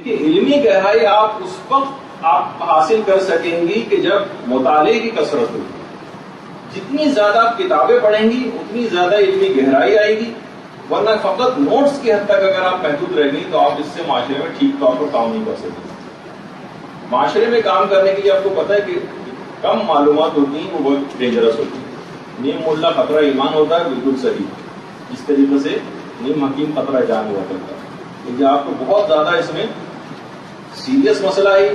دیکھیے علمی گہرائی آپ اس وقت آپ حاصل کر سکیں گی کہ جب مطالعے کی کثرت ہوگی. جتنی زیادہ آپ کتابیں پڑھیں گی اتنی زیادہ علمی گہرائی آئے گی، ورنہ فقط نوٹس کی حد تک اگر آپ محدود رہ گئی تو آپ اس سے معاشرے میں ٹھیک طور پر کام نہیں کر سکتے. معاشرے میں کام کرنے کے لیے آپ کو پتا ہے کہ کم معلومات ہوتی ہیں وہ بہت ڈینجرس ہوتی ہیں. نیم ملا خطرہ ایمان ہوتا ہے، بالکل صحیح. اس طریقے سے نیم حکیم خطرہ جان ہوا کرتا ہے. لیکن آپ کو بہت زیادہ اس میں سیریس مسئلہ ہے،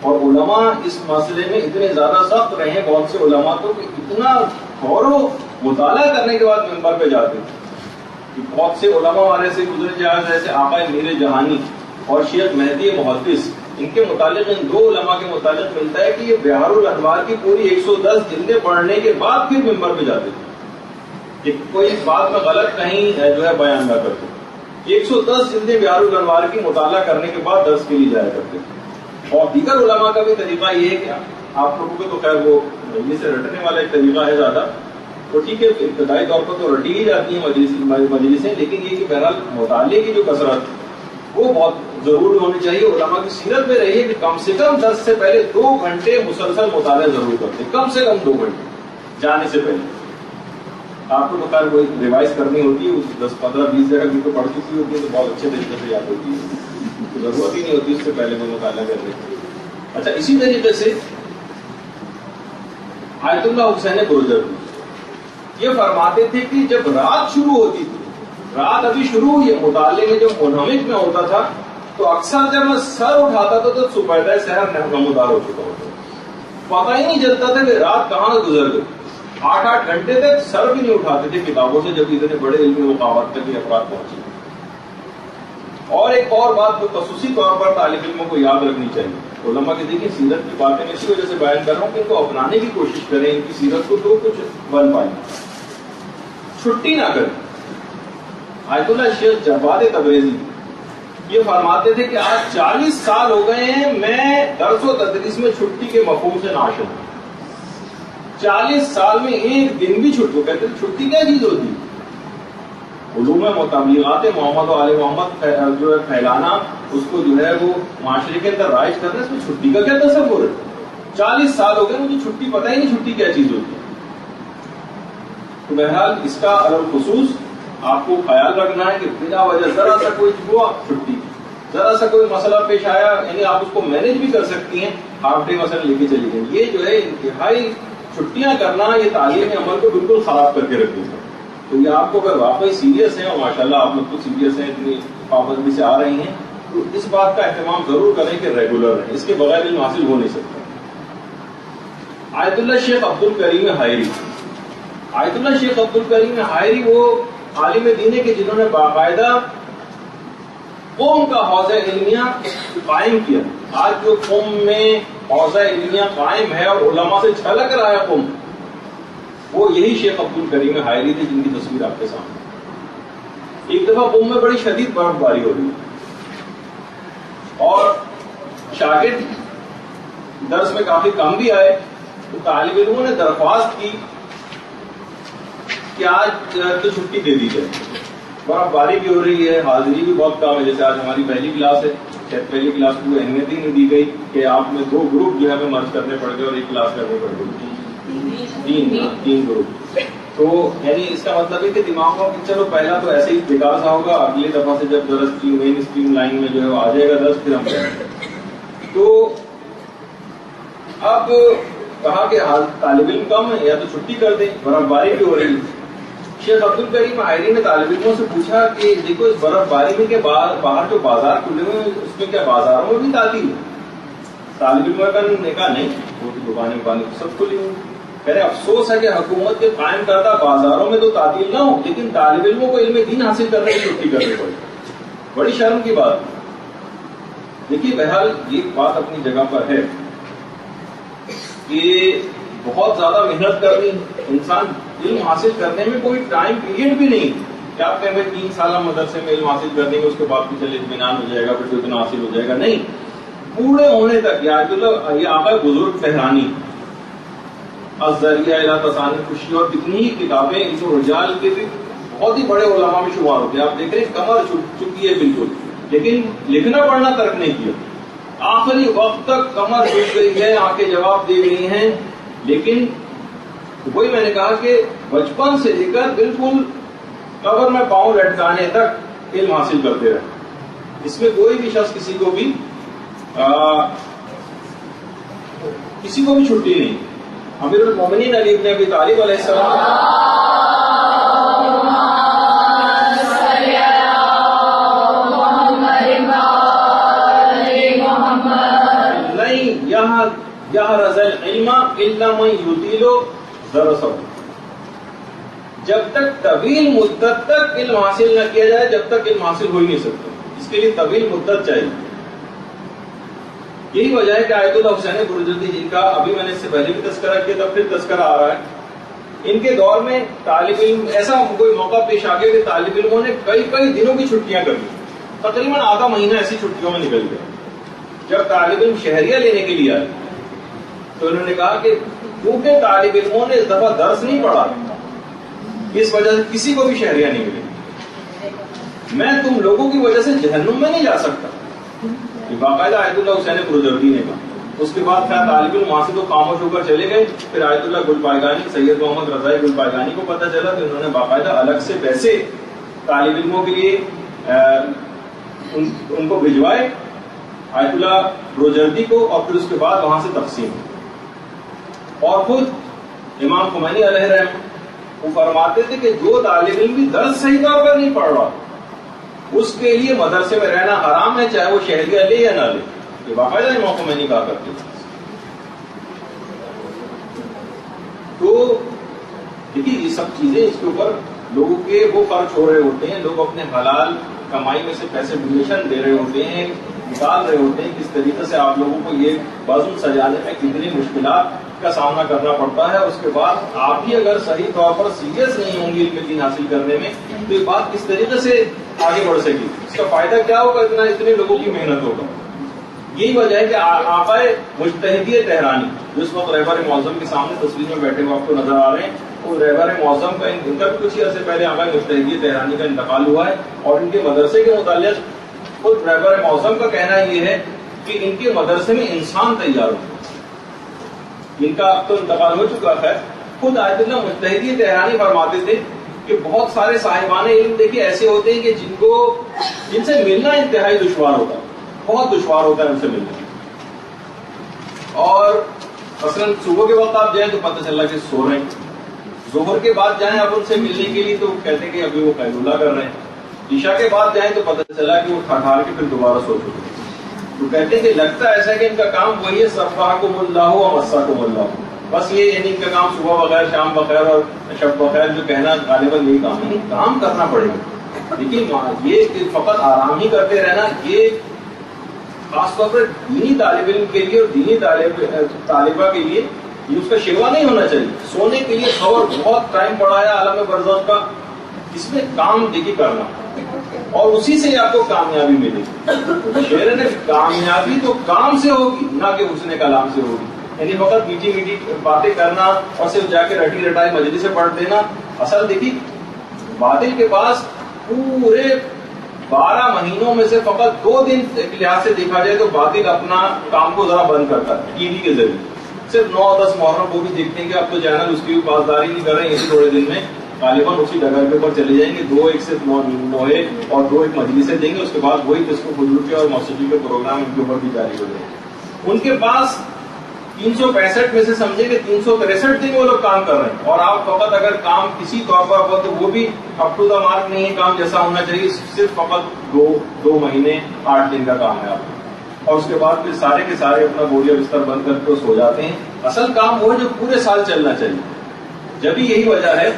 اور علماء اس مسئلے میں اتنے زیادہ سخت رہے ہیں بہت سے علماء تو کہ اتنا غور و مطالعہ کرنے کے بعد منبر پہ جاتے ہیں کہ بہت سے علماء ہمارے سے گزرے جیسے آقا میر جہانی اور شیخ مہدی محدث، ان کے متعلق ان دو علماء کے متعلق ملتا ہے کہ یہ بہار الانوار کی پوری 110 جلدیں پڑھنے کے بعد پھر منبر پہ جاتے تھے کہ کوئی بات میں غلط کہیں جو ہے بیان نہ کرتے. 110 جلدیں بہار الانوار کی مطالعہ کرنے کے بعد درس کے لیے جایا کرتے تھے. اور دیگر علماء کا بھی طریقہ یہ ہے کہ آپ لوگوں کو تو خیر وہ مجلس سے رٹنے والا ایک طریقہ ہے زیادہ، تو ٹھیک ہے ابتدائی طور پر تو رٹی ہی جاتی ہیں مجلسیں، لیکن یہ کہ بہرحال مطالعے کی جو کثرت وہ بہت ضرور ہونی چاہیے. علماء کی سیرت میں رہی ہے کہ کم سے کم 10 سے پہلے 2 گھنٹے مسلسل مطالعہ ضرور کرتے ہیں، کم سے کم 2 گھنٹے جانے سے پہلے. آپ کو تو خیر وہ ریوائز کرنی ہوتی ہے، 10 15 20 جگہ بھی تو پڑھ چکی ہوتی ہے تو بہت اچھے طریقے سے یاد ہوتی ہے، ضرورت ہی نہیں ہوتی اس سے پہلے میں مطالعہ کرنے کی. اچھا، اسی طریقے سے آیت اللہ حسین بروجردی یہ فرماتے تھے کہ جب رات شروع ہوتی تھی، رات ابھی شروع ہوئی مطالعے میں جو منہمک میں ہوتا تھا، تو اکثر جب میں سر اٹھاتا تھا تو صبح سحر نمودار ہو چکا ہوتا، پتہ ہی نہیں چلتا تھا کہ رات کہاں گزر گئی. 8 گھنٹے تک سر بھی نہیں اٹھاتے تھے کتابوں سے جب اتنے بڑے علمی مقامات تک یہ افراد پہنچے. اور ایک اور بات جو خصوصی طور پر طالب علموں کو یاد رکھنی چاہیے، علماء کی دیکھیں سیرت کی باتیں میں اسی وجہ سے بیان کر رہا ہوں کہ ان کو اپنانے کی کوشش کریں، ان کی سیرت کو تو کچھ بن پائیں. چھٹی نہ کریں. آیت اللہ شیخ جواد تبریزی یہ فرماتے تھے کہ آج 40 سال ہو گئے ہیں میں درس و تدریس میں چھٹی کے مفہوم سے ناشنا ہوں. 40 سال میں ایک دن بھی چھٹی، کہتے ہیں چھٹی کیا چیز ہوتی ہے؟ علوم تبلیغات محمد و آل محمد جو ہے پھیلانا، اس کو جو ہے وہ معاشرے کے اندر رائج کرنا، اس میں چھٹی کا کیا تصور ہے؟ 40 سال ہو گئے مجھے چھٹی پتہ ہی نہیں چھٹی کیا چیز ہوتی ہے. تو بہرحال اس کا علی الخصوص آپ کو خیال رکھنا ہے کہ بلا وجہ ذرا سا کوئی ہوا چھٹی، ذرا سا کوئی مسئلہ پیش آیا، یعنی آپ اس کو مینج بھی کر سکتی ہیں، ہاف ڈے مثلا لے کے چلی گئی. یہ جو ہے انتہائی چھٹیاں کرنا یہ تعلیم عمل کو بالکل خراب کر کے رکھ دے گا. تو یہ آپ کو اگر واقعی سیریس ہیں، اور ماشاءاللہ آپ لوگ تو سیریس ہیں، اتنی پابندی سے آ رہی ہیں، تو اس بات کا اہتمام ضرور کریں کہ ریگولر رہیں، اس کے بغیر علم حاصل ہو نہیں سکتا. آیت اللہ شیخ عبد الکریم حائری، آیت اللہ شیخ عبد الکریم حائری وہ عالم دین ہے کہ جنہوں نے باقاعدہ قوم کا حوضہ علمیہ قائم کیا. آج جو قوم میں حوضہ علمیہ قائم ہے اور علماء سے چھلک رہا ہے قوم، وہ یہی شیخ عبد الکریم حائری تھے جن کی تصویر آپ کے سامنے. ایک دفعہ قوم میں بڑی شدید برف باری ہو رہی اور شاگرد درس میں کافی کم بھی آئے، تو طالب علموں نے درخواست کی کہ آج تو چھٹی دے دی جائے. برف باری بھی ہو رہی ہے، حاضری بھی بہت کم ہے. جیسے آج ہماری پہلی کلاس ہے، شاید پہلی کلاس کو اہمیت ہی نہیں دی گئی کہ آپ میں 2 گروپ جو ہے ہمیں مرج کرنے پڑ گئے اور ایک کلاس کرنے پڑ گئی، 3 گروپ. تو یعنی اس کا مطلب ہے کہ دماغ میں چلو پہلا تو ایسے ہی بیکار سا ہوگا، اگلی دفعہ سے جب درس مین اسٹریم لائن میں جو ہے وہ آ جائے گا درس پھر ہم کریں گے. تو اب کہا کہ طالب علم کم ہے یا تو چھٹی کر دیں، برف باری بھی ہو رہی ہے. شیخ عبد الکریم حائری نے طالب علموں سے پوچھا کہ دیکھو اس برف باری میں کے باہر جو بازار کھلے ہوئے ہیں اس میں کیا بازاروں میں بھی تعطیل ہے؟ طالب علموں نے کہا نہیں، وہ تو دکانیں سب کھلی ہوئی. کہہ رہے افسوس ہے کہ حکومت کے قائم کردہ بازاروں میں تو تعطیل نہ ہو، لیکن طالب علموں کو علم دین حاصل کرنے کی چھٹی کرنی پڑے. بڑی شرم کی بات. دیکھیے بہرحال یہ بات اپنی جگہ پر ہے کہ بہت زیادہ محنت کرنی، انسان علم حاصل کرنے میں کوئی ٹائم پیریڈ بھی نہیں کہ آپ کہیں 3 سالہ مدرسے میں علم حاصل کر دیں گے اس کے بعد بھی چلے اطمینان ہو جائے گا پھر تو اتنا حاصل ہو جائے گا. نہیں، پورے ہونے تک. یہ آقا بزرگ فہرانی الذریعہ الی تصانی خوشی اور کتنی ہی کتابیں اس رجال کے بھی بہت ہی بڑے علماء میں شمار ہوتے ہیں. آپ دیکھ رہے ہیں کمر چھپ چکی ہے بالکل. لیکن لکھنا پڑھنا ترک نہیں کیا. آخری وقت تک کمر جھک گئی ہے, آنکھیں جواب دے گئی ہیں, لیکن وہی میں نے کہا کہ بچپن سے لے کر بالکل قبر میں پاؤں لٹکانے تک علم حاصل کرتے رہے. اس میں کوئی بھی شخص کسی کو بھی چھٹی نہیں. امیر المومنین علی ابن ابی طالب علیہ السلام جب تک طویل مدت تک علم حاصل نہ کیا جائے, جب تک علم حاصل ہو ہی نہیں سکتا. اس کے لیے طویل مدت چاہیے. یہی وجہ ہے کہ آیت اللہ حسین برجردی جن کا ابھی میں نے اس سے پہلے بھی تذکرہ کیا تھا, پھر تذکرہ آ رہا ہے. ان کے دور میں طالب علم ایسا کوئی موقع پیش آ گیا کہ طالب علموں نے کئی دنوں کی چھٹیاں کر لی. تقریباً آدھا مہینہ ایسی چھٹیوں میں نکل گیا. جب طالب علم شہریہ لینے کے لیے آئے تو انہوں نے کہا کہ کیونکہ طالب علموں نے اس دفعہ درس نہیں پڑھا, اس وجہ سے کسی کو بھی شہریہ نہیں ملے. میں تم لوگوں کی وجہ سے جہنم میں نہیں جا سکتا. یہ باقاعدہ آیت اللہ حسین برجردی نے کہا. اس کے بعد خیر طالب علم وہاں سے تو خاموش ہو کر چلے گئے. پھر آیت اللہ گلپائگانی, سید محمد رضائی گلپائگانی کو پتہ چلا کہ انہوں نے باقاعدہ الگ سے پیسے طالب علموں کے لیے ان کو بھجوائے آیت اللہ برجردی کو, اور پھر اس کے بعد وہاں سے تقسیم. اور خود امام خمینی علیہ رحمہ وہ فرماتے تھے کہ جو طالب علم بھی درس صحیح طور پر نہیں پڑھ رہا اس کے لیے مدرسے میں رہنا حرام ہے, چاہے وہ شہریہ لے یا نہ لے. یہ باقاعدہ امام خمینی کہا کرتے تھے. تو دیکھیے یہ سب چیزیں, اس کے اوپر لوگوں کے وہ خرچ ہو رہے ہوتے ہیں. لوگ اپنے حلال کمائی میں سے پیسے ڈونیشن دے رہے ہوتے ہیں, نکال رہے ہوتے ہیں. کس طریقے سے آپ لوگوں کو یہ بزم سجانے میں کتنی مشکلات کا سامنا کرنا پڑتا ہے. اس کے بعد آپ ہی اگر صحیح طور پر سیریس نہیں ہوں گے علم دین حاصل کرنے میں تو یہ بات کس طریقے سے آگے بڑھ سکے گی, اس کا فائدہ کیا ہوگا, اتنے لوگوں کی محنت ہوگا. یہی وجہ ہے کہ آقائے مجتہدی تہرانی جو اس وقت رہبر معظم کے سامنے تصویر میں بیٹھے ہوئے آپ کو نظر آ رہے ہیں, وہ رہبر معظم کا ان کا بھی کچھ ہی عرصے پہلے آقائے مجتہدی تہرانی کا انتقال ہوا ہے. اور ان کے مدرسے کے متعلق خود رہبر معظم کا کہنا یہ ہے کہ ان کے مدرسے میں انسان تیار ہو. ان کا اب تو انتقال ہو چکا ہے. خود آیت اللہ مجتہدی تہرانی فرماتے تھے کہ بہت سارے صاحبان علم دیکھیے ایسے ہوتے ہیں کہ جن سے ملنا انتہائی دشوار ہوتا ہے, بہت دشوار ہوتا ہے ان سے ملنا. اور مثلاً صبح کے وقت آپ جائیں تو پتہ چلا کہ سو رہے ہیں, ظہر کے بعد جائیں آپ ان سے ملنے کے لیے تو کہتے ہیں کہ ابھی وہ قیلولہ کر رہے ہیں, عشاء کے بعد جائیں تو پتہ چلا کہ وہ ٹھہر کے پھر دوبارہ سو چکے ہیں. تو کہتے ہیں کہ لگتا ایسا کہ ان کا کام وہی ہے, صباحکم اللہ و مساکم اللہ, بس یہ یعنی ان کا کام صبح بغیر شام بخیر اور شب بخیر جو کہنا غالباً یہی کام ہے. کام کرنا پڑے گا, لیکن یہ فقط آرام ہی کرتے رہنا یہ خاص طور پر دینی طالب علم کے لیے اور دینی طالبہ کے لیے یہ اس کا شیوا نہیں ہونا چاہیے. سونے کے لیے خبر بہت ٹائم پڑا ہے عالم برزخ کا, اس میں کام دیکھی کرنا اور اسی سے آپ کو کامیابی ملے گی. شعر نے کامیابی تو کام سے ہوگی نہ کہ حسن کلام سے ہوگی. یعنی فقط میٹھی میٹھی باتیں کرنا اور صرف جا کے رٹی رٹائی مجلس سے پڑھ دینا. اصل دیکھیے باطل کے پاس پورے 12 مہینوں میں سے فقط 2 دن ایک لحاظ سے دیکھا جائے تو باطل اپنا کام کو ذرا بند کرتا ہے ٹی وی کے ذریعے. صرف 9-10 محرم وہ بھی دیکھتے ہیں کہ اب تو چینل اس کی بھی پاسداری نہیں کر رہے ہیں, اسی تھوڑے دن میں غالباً اسی ڈگر کے اوپر چلے جائیں گے. 2 ایک صرف نوئے اور 2 ایک مجلسیں دیں گے, اس کے بعد وہی جس کو فضول کے اور موسیقی کے پروگرام ان کے اوپر بھی جاری ہو جائیں گے. ان کے پاس 365 میں سے سمجھے کہ 363 دن وہ لوگ کام کر رہے ہیں, اور آپ فقط اگر کام کسی طور پر ہو تو وہ بھی اپ ٹو دا مارک نہیں ہے, کام جیسا ہونا چاہیے, صرف فقط 2 مہینے 8 دن کا کام ہے آپ. اور اس کے بعد پھر سارے کے سارے اپنا بوریا بستر بند کر کے سو جاتے ہیں. اصل کام وہ ہے جو پورے سال چلنا چاہیے. جبھی یہی وجہ ہے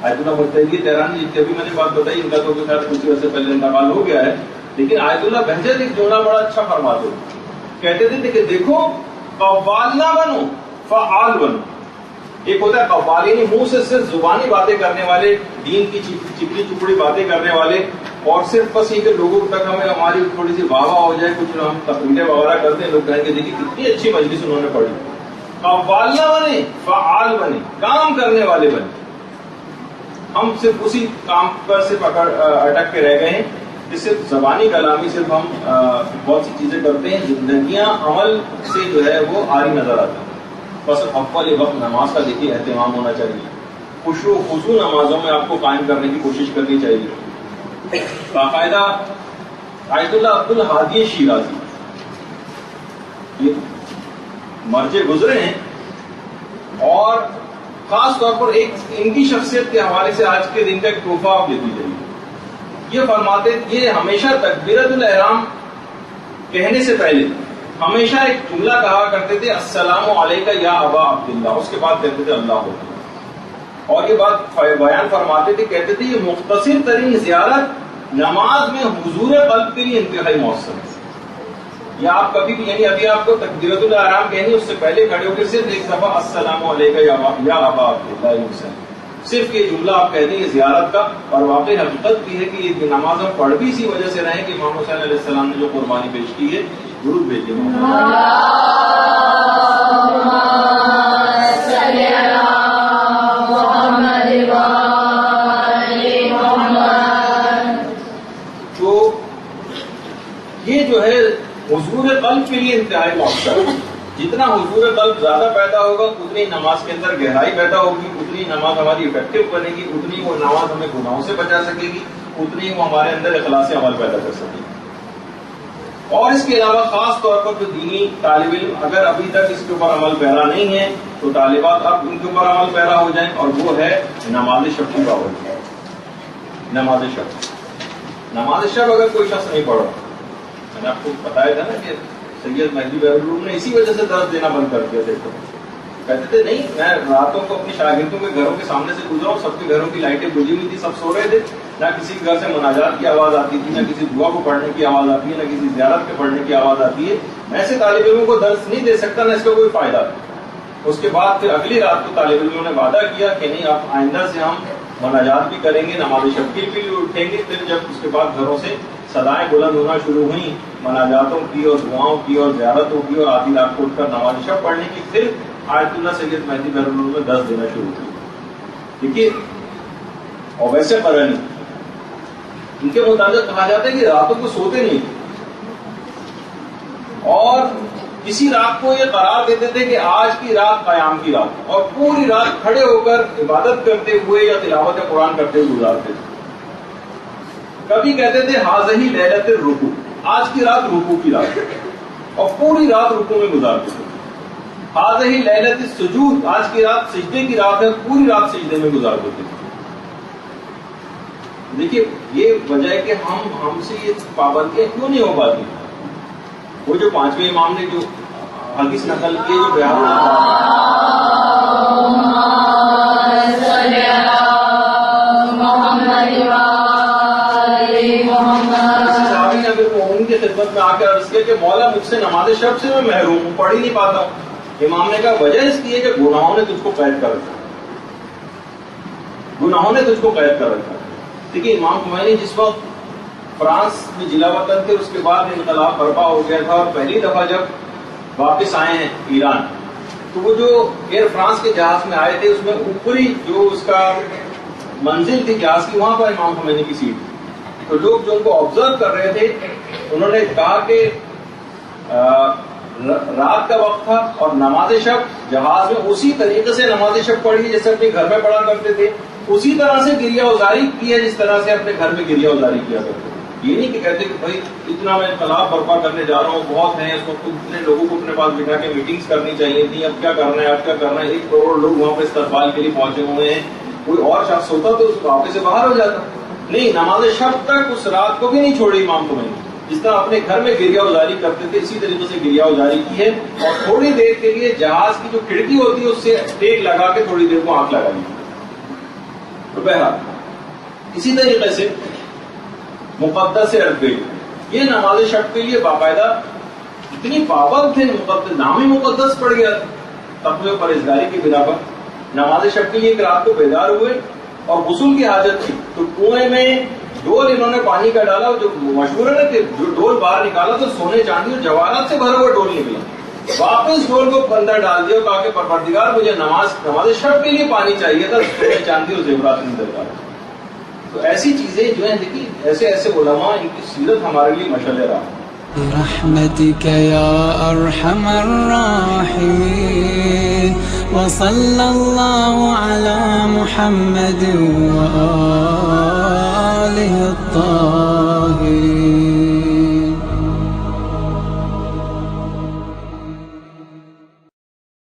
آیت اللہ مجتہدی تہرانی جن کی ابھی میں نے بات بتائی, ان کا تو خیر کچھ عرصے پہلے انتقال ہو گیا ہے, لیکن آیت اللہ بہجت ایک جملہ بڑا اچھا فرماتے ہیں. کہتے تھے کہ دیکھو قوال نہ بنو فعال بنو. ایک ہوتا ہے قوال یعنی منہ سے صرف زبانی باتیں کرنے والے, دین کی چپڑی چپڑی باتیں کرنے والے, اور صرف بس یہ کہ لوگوں تک ہماری تھوڑی سی واہ واہ ہو جائے, کچھ ہم تقریریں وغیرہ کرتے ہیں, لوگ کہیں گے دیکھیے کتنی اچھی مجلس انہوں نے پڑھی. قوال نہ بنے فعال بنے, کام کرنے والے بنے. ہم صرف اسی کام پر صرف اٹک کے رہ گئے ہیں. کہ صرف زبانی کلامی صرف ہم بہت سی چیزیں کرتے ہیں، زندگیاں عمل سے جو ہے وہ آری نظر آتی ہیں. بس اول وقت نماز کا دیکھیے اہتمام ہونا چاہیے، خشوع و خضوع نمازوں میں آپ کو قائم کرنے کی کوشش کرنی چاہیے. باقاعدہ آیت اللہ عبد الحادی شیرازی یہ مرجع گزرے ہیں، اور خاص طور پر ایک ان کی شخصیت کے حوالے سے آج کے دن کا ایک تحفہ آپ لیتی جائیے. یہ فرماتے یہ ہمیشہ تکبیرۃ الاحرام کہنے سے پہلے ہمیشہ ایک جملہ کہا کرتے تھے، السلام علیکہ یا ابا عبداللہ، اس کے بعد کہتے تھے اللہ اکبر. اور یہ بات بیان فرماتے تھے، کہتے تھے یہ مختصر ترین زیارت نماز میں حضور قلب کے لیے انتہائی مؤثر ہے. یا آپ کبھی بھی یعنی ابھی آپ کو تکبیرۃ الاحرام کہنی، اس سے پہلے کھڑے ہو کے صرف ایک دفعہ السلام علیکہ یا ابا عبداللہ، صرف یہ جملہ آپ کہہ دیں یہ زیارت کا. اور واقعی حقیقت بھی ہے کہ یہ نماز ہم پڑھ بھی اسی وجہ سے رہے کہ امام حسین علیہ السلام نے جو قربانی پیش کی ہے، درود بھیجیے. تو یہ جو ہے حضور قلب کے لیے انتہائی مؤثر ہے. جتنا حضور قلب زیادہ پیدا ہوگا اتنی نماز کے اندر گہرائی پیدا ہوگی، اتنی نماز ہماری افیکٹو بنے گی، اتنی وہ نماز ہمیں گناہوں سے بچا سکے گی، اتنی وہ ہمارے اندر اخلاص عمل پیدا کر سکے گی. اور اس کے علاوہ خاص طور پر جو دینی طالب علم اگر ابھی تک اس کے اوپر عمل پیرا نہیں ہے تو طالبات اب ان کے اوپر عمل پیرا ہو جائیں، اور وہ ہے نماز شب کی پابندی. نماز شب اگر کوئی شخص نہیں پڑھا، میں نے آپ کو بتایا تھا نا کہ سید مہدی بہرالعلوم نے اسی وجہ سے درس دینا بند کر دیا. دیکھو کہتے تھے نہیں، میں راتوں کو اپنی شاگردوں کے گھروں کے سامنے سے گزرا ہوں، سب کے گھروں کی لائٹیں بجھی ہوئی تھی، سب سو رہے تھے، نہ کسی کے گھر سے مناجات کی آواز آتی تھی، نہ کسی دعا کو پڑھنے کی آواز آتی ہے، نہ کسی زیارت کے پڑھنے کی آواز آتی ہے. میں ایسے طالب علموں کو درس نہیں دے سکتا، نہ اس کا کوئی فائدہ. اس کے بعد پھر اگلی رات کو طالب علموں نے وعدہ کیا کہ نہیں اب آئندہ سے ہم مناجات بھی کریں گے، نماز شب کے لیے اٹھیں گے. پھر جب اس کے بعد گھروں سے صدائیں بلند ہونا شروع ہوئیں مناجاتوں کی اور دعاؤں کی اور زیارتوں کی، اور آدھی رات کو اٹھ کر نماز شب پڑھنے کی، پھر آیت اللہ سید مہدی بہرالعلوم میں درس دینا شروع کی. دیکھیے، اور ویسے قرآن ان کے مطابق کہا جاتا ہے کہ راتوں کو سوتے نہیں، اور کسی رات کو یہ قرار دیتے تھے کہ آج کی رات قیام کی رات، اور پوری رات کھڑے ہو کر عبادت کرتے ہوئے یا تلاوت قرآن کرتے ہوئے گزارتے تھے. کبھی کہتے تھے حاذہ لیلۃ الرکوع، آج کی رات رکوع کی رات، اور پوری رات رکوع میں گزارتے تھے. حاذہ لیلۃ السجود، آج کی رات سجدے کی رات ہے، پوری رات سجدے میں گزارتے تھے. دیکھیے یہ وجہ ہے کہ ہم سے یہ پابندیاں کیوں نہیں ہو پاتی. وہ جو پانچویں امام نے جو حدیث نقل کی، جو بیان ان کی خدمت میں آ کے عرض کیا کہ مولا مجھ سے نماز شب سے میں محروم ہوں، پڑھ ہی نہیں پاتا ہوں. امام نے کہا وجہ اس کی ہے کہ گناہوں نے تجھ کو قید کر رکھا، گناہوں نے تجھ کو قید کر رکھا. دیکھیے امام خمینی جس وقت فرانس میں جلا وطن تھے، اس کے بعد انقلاب برپا ہو گیا تھا، اور پہلی دفعہ جب واپس آئے ہیں ایران تو وہ جو ایئر فرانس کے جہاز میں آئے تھے، اس میں اوپری جو اس کا منزل تھی جہاز کی، وہاں پر امام خمینی کی سیٹ تھی. تو لوگ جو ان کو آبزرو کر رہے تھے انہوں نے کہا کہ رات کا وقت تھا اور نماز شب جہاز میں اسی طریقے سے نماز شب پڑھی جیسے اپنے گھر میں پڑھا کرتے تھے، اسی طرح سے گریہ ازاری کی ہے جس طرح سے اپنے گھر میں گریہ ازاری کیا کرتے تھے. یہ نہیں کہ کہتے کہ بھائی اتنا میں انقلاب برپا کرنے جا رہا ہوں، بہت ہیں اس وقت، اتنے لوگوں کو اپنے پاس بٹھا کے میٹنگز کرنی چاہیے تھی، اب کیا کرنا ہے، اب کیا کرنا ہے. 1 کروڑ لوگ وہاں پہ استقبال کے لیے پہنچے ہوئے ہیں، کوئی اور شخص ہوتا تو اس واقعے سے باہر ہو جاتا. نہیں، نماز شب تک اس رات کو بھی نہیں چھوڑی امام خمینی. جس طرح اپنے گھر میں گریہ ازاری کرتے تھے اسی طریقے سے گریہ ازاری کی ہے، اور تھوڑی دیر کے لیے جہاز کی جو کھڑکی ہوتی ہے اس سے ٹیک لگا کے تھوڑی دیر کو آنکھ لگا لی. تو بہرحال اسی طریقے سے مقدس عربی، یہ نماز شب کے لیے باقاعدہ اتنی پابند تھے، مقدس نام ہی مقدس پڑ گیا تقوی و پرہیزگاری کی بنا پر. نماز شب کے لیے ایک رات کو بیدار ہوئے اور غسل کی حاجت تھی، تو کنویں میں ڈول انہوں نے پانی کا ڈالا، جو مشہور ہے کہ جو ڈول باہر نکالا تو سونے چاندی اور جواہرات سے بھرا ہوا ڈول نکلا. واپس ڈول کو اندر ڈال دیا اور کہا کہ پروردگار مجھے نماز شب کے لیے پانی چاہیے تھا، سونے چاندی اور زیورات نہیں درکار. تو ایسی چیزیں جو ہیں دیکھیے ایسے ایسے علماء ان کی سیرت ہمارے لیے مشعل راہ ہے. برحمتك يا أرحم الراحمين وصلى الله على محمد وآله الطاهرين.